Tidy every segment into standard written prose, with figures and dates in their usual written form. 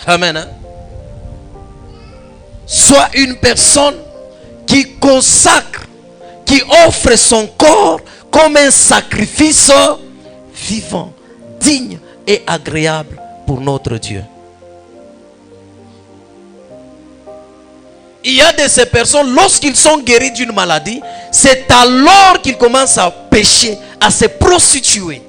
Amen. Hein? Sois une personne qui consacre, qui offre son corps comme un sacrifice vivant, digne et agréable pour notre Dieu. Il y a de ces personnes, lorsqu'ils sont guéris d'une maladie, c'est alors qu'ils commencent à pécher, à se prostituer.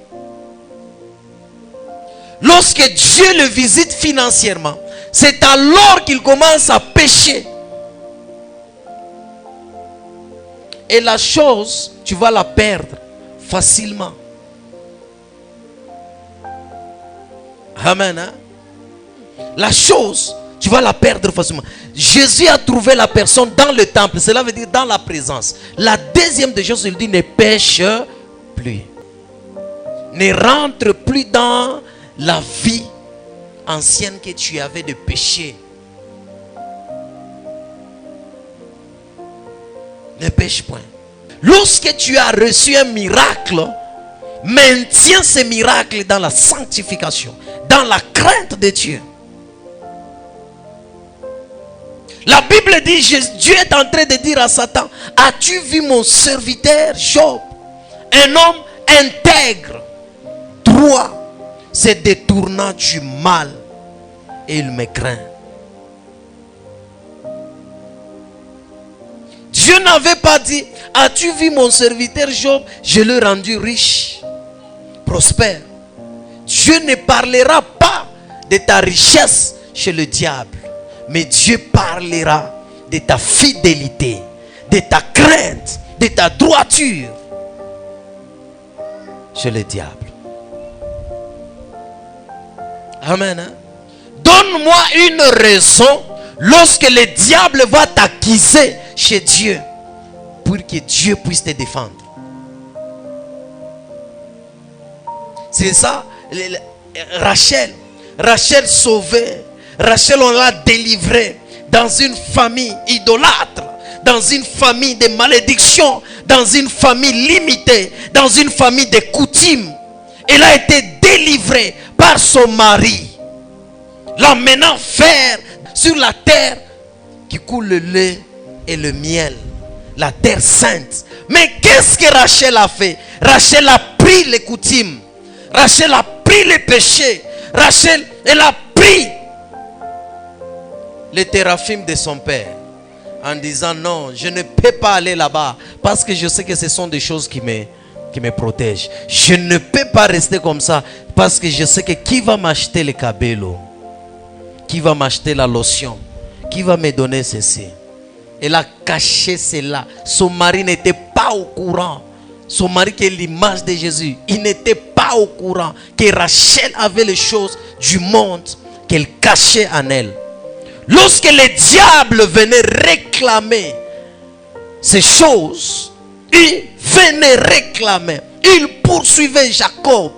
Lorsque Dieu le visite financièrement, c'est alors qu'il commence à pécher. Et la chose, tu vas la perdre facilement. Amen. Hein? La chose, tu vas la perdre facilement. Jésus a trouvé la personne dans le temple. Cela veut dire dans la présence. La deuxième des choses, il dit ne pêche plus. Ne rentre plus dans la vie ancienne que tu avais de péché. Ne pêche point. Lorsque tu as reçu un miracle, maintiens ce miracle dans la sanctification, dans la crainte de Dieu. La Bible dit, Dieu est en train de dire à Satan, as-tu vu mon serviteur Job, un homme intègre, droit, se détournant du mal, et il me craint. Dieu n'avait pas dit, as-tu vu mon serviteur Job, je l'ai rendu riche, prospère. Dieu ne parlera pas de ta richesse chez le diable, mais Dieu parlera de ta fidélité, de ta crainte, de ta droiture chez le diable. Amen. Hein? Donne-moi une raison lorsque le diable va t'accuser chez Dieu pour que Dieu puisse te défendre. C'est ça. Rachel sauvée. Rachel, on l'a délivrée dans une famille idolâtre, dans une famille de malédiction, dans une famille limitée, dans une famille de coutumes. Elle a été délivrée par son mari, l'emmenant faire sur la terre qui coule le lait et le miel, la terre sainte. Mais qu'est-ce que Rachel a fait? Rachel a pris les coutumes, Rachel a pris les péchés, Rachel, elle a pris les théraphim de son père en disant non, je ne peux pas aller là-bas parce que je sais que ce sont des choses qui me protègent. Je ne peux pas rester comme ça parce que je sais que qui va m'acheter le cabello, qui va m'acheter la lotion, qui va me donner ceci. Elle a caché cela. Son mari n'était pas au courant. Son mari qui est l'image de Jésus, il n'était pas au courant que Rachel avait les choses du monde qu'elle cachait en elle. Lorsque le diable venait réclamer ces choses, il venait réclamer, il poursuivait Jacob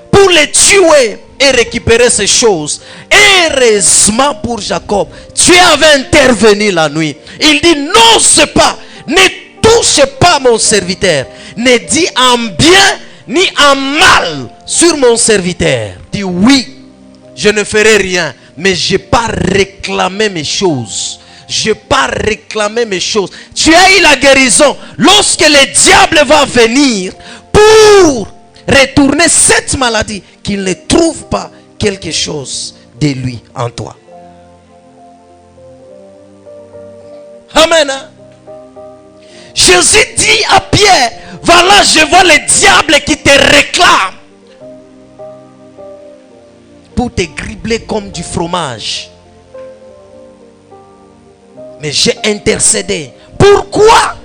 pour le tuer et récupérer ces choses. Heureusement pour Jacob, Dieu avait intervenu la nuit. Il dit non, c'est pas, ne touche pas mon serviteur, ne dis en bien ni en mal sur mon serviteur. Il dit oui, je ne ferai rien, mais je n'ai pas réclamé mes choses. Je n'ai pas réclamé mes choses. Tu as eu la guérison. Lorsque le diable va venir pour retourner cette maladie, qu'il ne trouve pas quelque chose de lui en toi. Amen. Hein? Jésus dit à Pierre, voilà, je vois le diable qui te réclame pour te gribler comme du fromage. Mais j'ai intercédé. Pourquoi?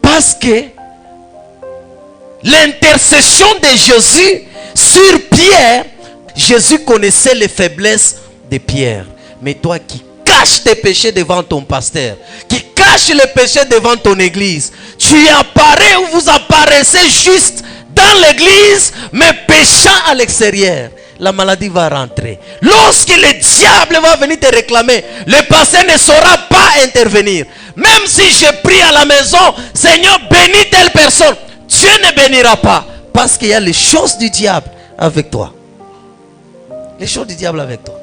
Parce que l'intercession de Jésus sur Pierre, Jésus connaissait les faiblesses de Pierre. Mais toi qui caches tes péchés devant ton pasteur, qui caches les péchés devant ton église, tu apparais ou vous apparaissez juste dans l'église, mais péchant à l'extérieur, la maladie va rentrer. Lorsque le diable va venir te réclamer, le pasteur ne saura pas intervenir. Même si je prie à la maison, Seigneur, bénis telle personne, Dieu ne bénira pas. Parce qu'il y a les choses du diable avec toi. Les choses du diable avec toi.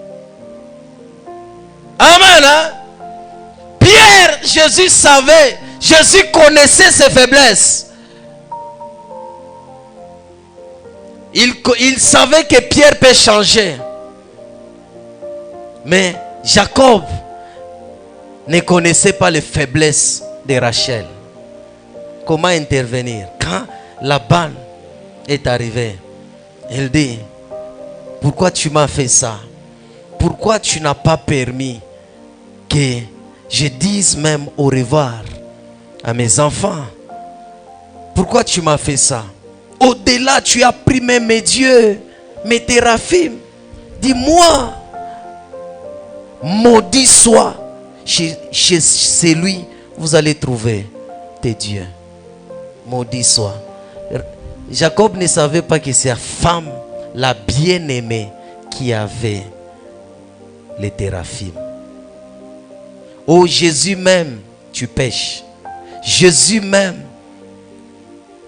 Amen. Hein? Pierre, Jésus savait, Jésus connaissait ses faiblesses. Il savait que Pierre peut changer. Mais Jacob ne connaissait pas les faiblesses de Rachel. Comment intervenir? Quand Laban est arrivé, il dit, pourquoi tu m'as fait ça? Pourquoi tu n'as pas permis que je dise même au revoir à mes enfants? Pourquoi tu m'as fait ça? Au-delà, tu as pris même mes dieux, mes téraphim. Dis-moi, maudit soit chez celui vous allez trouver tes dieux. Maudit soit. Jacob ne savait pas que sa femme, la bien-aimée, qui avait les téraphim. Oh Jésus même, tu pêches. Jésus même,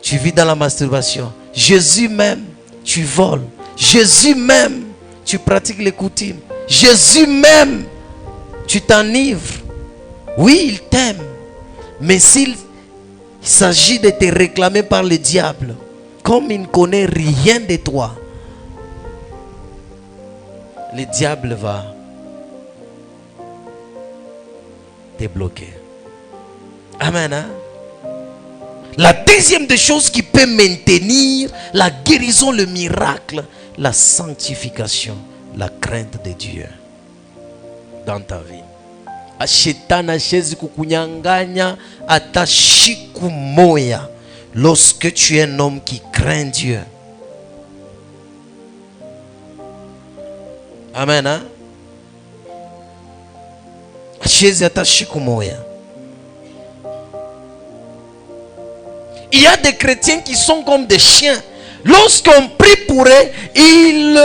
tu vis dans la masturbation. Jésus même, tu voles. Jésus même, tu pratiques les coutumes. Jésus même, tu t'enivres. Oui, il t'aime. Mais s'il s'agit de te réclamer par le diable, comme il ne connaît rien de toi, le diable va te bloquer. Amen. Hein? La deuxième des choses qui peut maintenir la guérison, le miracle, la sanctification, la crainte de Dieu dans ta vie. Shetani hawezi kukunyanganya hata siku moja lorsque tu es un homme qui craint Dieu. Amen. Hein? Hawezi hata siku moja. Il y a des chrétiens qui sont comme des chiens. Lorsqu'on prie pour eux, ils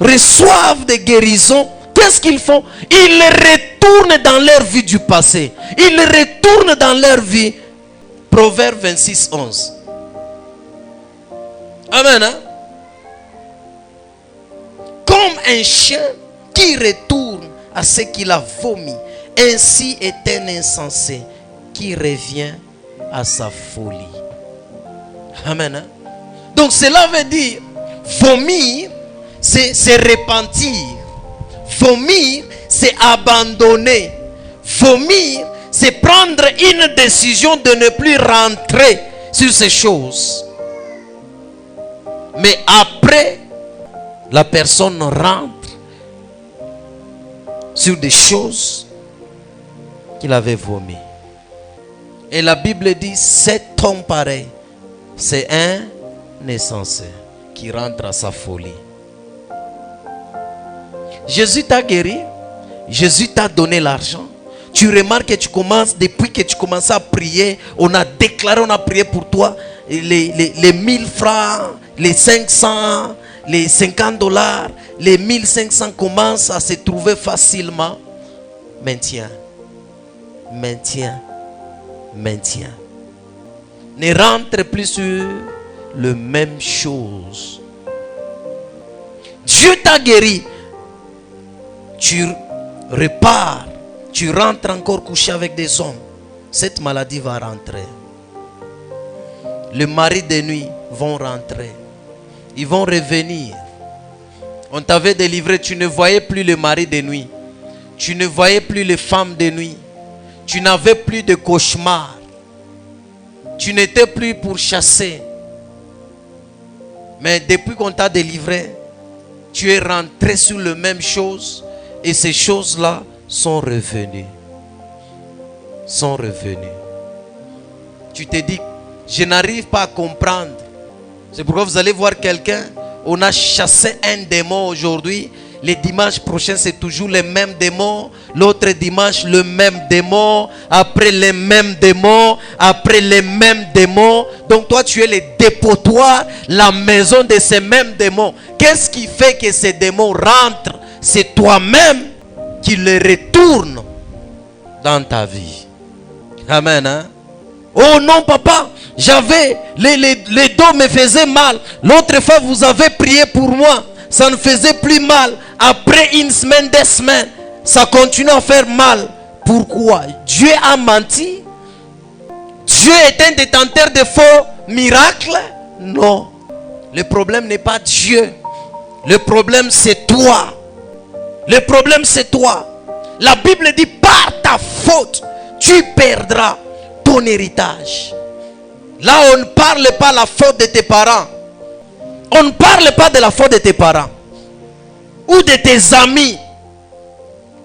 reçoivent des guérisons. Qu'est-ce qu'ils font? Ils retournent dans leur vie du passé. Ils retournent dans leur vie. Proverbe 26, 11. Amen. Hein? Comme un chien qui retourne à ce qu'il a vomi. Ainsi est un insensé qui revient à sa folie. Amen. Hein? Donc cela veut dire, vomir, c'est repentir. Vomir, c'est abandonner. Vomir, c'est prendre une décision de ne plus rentrer sur ces choses. Mais après, la personne rentre sur des choses qu'il avait vomi. Et la Bible dit, cet homme pareil, c'est un insensé qui rentre à sa folie. Jésus t'a guéri. Jésus t'a donné l'argent. Tu remarques que tu commences, depuis que tu commences à prier, on a déclaré, on a prié pour toi. Les 1000 francs, les 500, les 50 $, les 1500 commencent à se trouver facilement. Maintiens. Ne rentre plus sur le même chose. Dieu t'a guéri. Tu repars. Tu rentres encore coucher avec des hommes. Cette maladie va rentrer. Les maris de nuit vont rentrer. Ils vont revenir. On t'avait délivré. Tu ne voyais plus les maris de nuit. Tu ne voyais plus les femmes de nuit. Tu n'avais plus de cauchemars. Tu n'étais plus pour chasser. Mais depuis qu'on t'a délivré, tu es rentré sur les mêmes choses. Et ces choses-là sont revenues. Tu te dis, je n'arrive pas à comprendre. C'est pourquoi vous allez voir quelqu'un. On a chassé un démon aujourd'hui. Les dimanches prochains, c'est toujours les mêmes démons. L'autre dimanche, le même démon. Après, les mêmes démons. Après, les mêmes démons. Donc, toi, tu es le dépotoir, la maison de ces mêmes démons. Qu'est-ce qui fait que ces démons rentrent? C'est toi-même qui les retourne dans ta vie. Amen. Hein? Oh non, papa, j'avais les dos me faisaient mal. L'autre fois, vous avez prié pour moi. Ça ne faisait plus mal. Après une semaine, 2 semaines, ça continue à faire mal. Pourquoi? Dieu a menti? Dieu est un détenteur de faux miracles? Non. Le problème n'est pas Dieu. Le problème c'est toi. Le problème c'est toi. La Bible dit par ta faute, tu perdras ton héritage. Là, on ne parle pas de la faute de tes parents. On ne parle pas de la faute de tes parents. Ou de tes amis.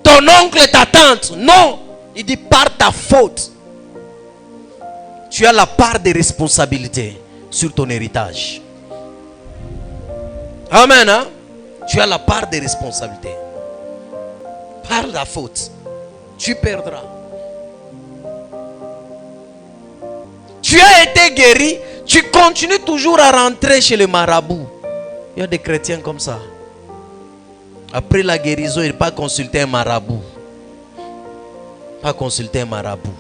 Ton oncle et ta tante. Non. Il dit par ta faute. Tu as la part de responsabilité sur ton héritage. Amen. Hein? Tu as la part de responsabilité. Par la faute, tu perdras. Tu as été guéri, tu continues toujours à rentrer chez le marabout. Il y a des chrétiens comme ça. Après la guérison, il ne pas consulter un marabout. Pas consulter un marabout.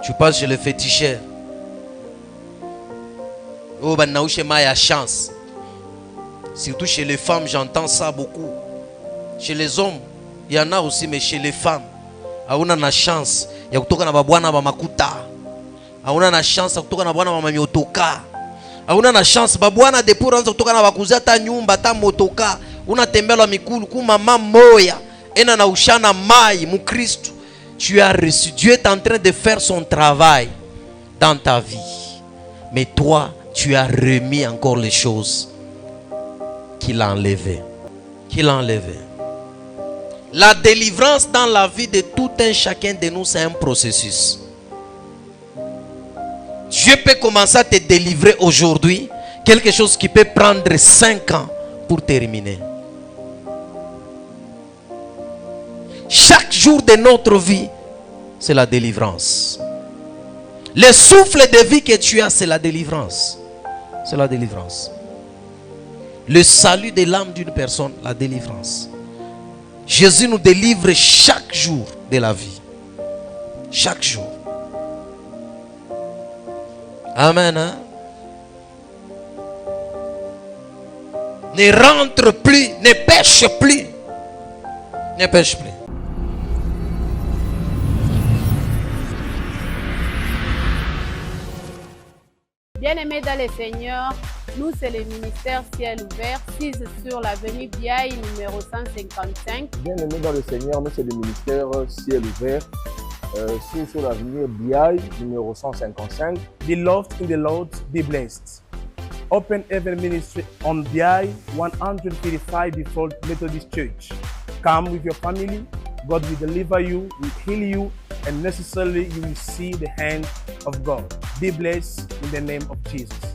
Tu passes chez le féticheur. Oh, ben, il y a chance. Surtout chez les femmes, j'entends ça beaucoup. Chez les hommes, il y en a aussi, mais chez les femmes, on a la chance. Il y a kutoka na babwana ba makuta. On a la chance kutoka na babwana ba mamiotoka. On a la chance babwana de pour anza kutoka na bakuza ta nyumba ta motoka. Una tembelwa mikulu ku mama moya. Ena na ushana mai mu Christ. Tu as reçu. Dieu est en train de faire son travail dans ta vie. Mais toi, tu as remis encore les choses qu'il a enlevées. Qu'il a enlevées. La délivrance dans la vie de tout un chacun de nous, c'est un processus. Dieu peut commencer à te délivrer aujourd'hui. Quelque chose qui peut prendre 5 ans pour terminer. Chaque jour de notre vie, c'est la délivrance. Le souffle de vie que tu as, c'est la délivrance. C'est la délivrance. Le salut de l'âme d'une personne, la délivrance. Jésus nous délivre chaque jour de la vie. Chaque jour. Amen. Hein? Ne rentre plus, ne pêche plus. Ne pêche plus. Bien-aimés dans le Seigneur, nous c'est le ministère Ciel Ouvert, 6 sur l'avenue Biaï numéro 155. Bien-aimés dans le Seigneur, nous c'est le ministère Ciel Ouvert, 6 sur l'avenue Biaï numéro 155. Beloved in the Lord, be blessed. Open Heaven Ministry on Biaï 135 Default Methodist Church. Come with your family. God will deliver you, will heal you, and necessarily you will see the hand of God. Be blessed in the name of Jesus.